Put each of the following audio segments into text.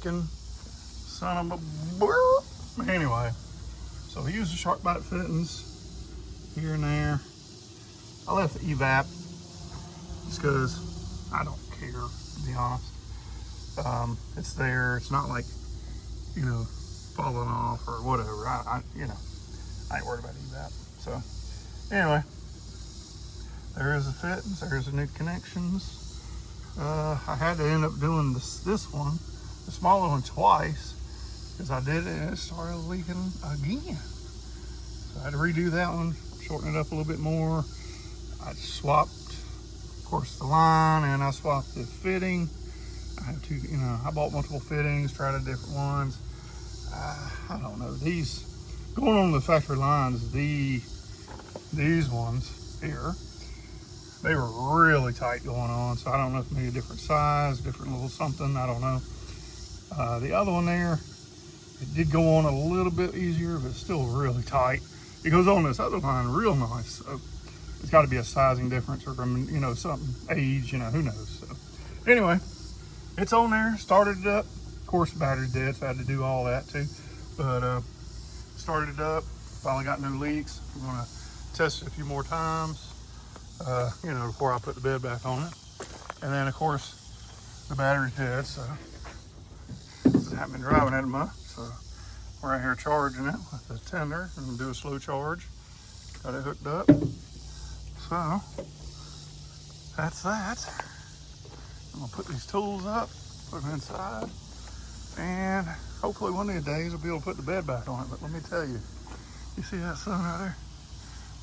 leaking son of a burp. Anyway, so he used the shark bite fittings here and there. I left the evap just because I don't care, to be honest. It's there. It's not like, you know, falling off or whatever. I ain't worried about evap. So anyway, there is the fittings. There's the new connections. I had to end up doing this one, the smaller one, twice because I did it and it started leaking again. So I had to redo that one, shorten it up a little bit more. I swapped, of course, the line, and I swapped the fitting. I had to, I bought multiple fittings, tried different ones. I don't know, these going on the factory lines, these ones here, they were really tight going on, so I don't know if maybe a different size, different little something, I don't know. The other one there, it did go on a little bit easier, but it's still really tight. It goes on this other line real nice, so it's got to be a sizing difference or, something, age, who knows. So anyway, it's on there, started it up. Of course, the battery's dead, so I had to do all that too. But started it up, finally got no leaks. I'm gonna test it a few more times, before I put the bed back on it. And then, of course, the battery's dead, so I haven't been driving it a month. So we're out here charging it with the tender and do a slow charge. Got it hooked up. So that's that. I'm gonna put these tools up, put them inside, and hopefully one of these days I'll be able to put the bed back on it. But let me tell you, you see that sun right there?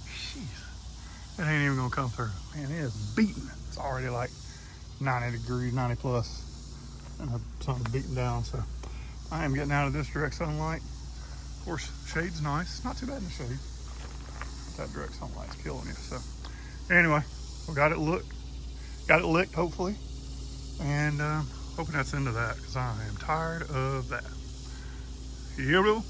Jeez, it ain't even gonna come through. Man, it is beating. It's already like 90 degrees, 90 plus, and the sun's beating down. So I am getting out of this direct sunlight. Of course, shade's nice. It's not too bad in the shade. That direct sunlight's killing you. So anyway, we got it licked hopefully, and hoping that's the end of that because I am tired of that. Yeah, bro.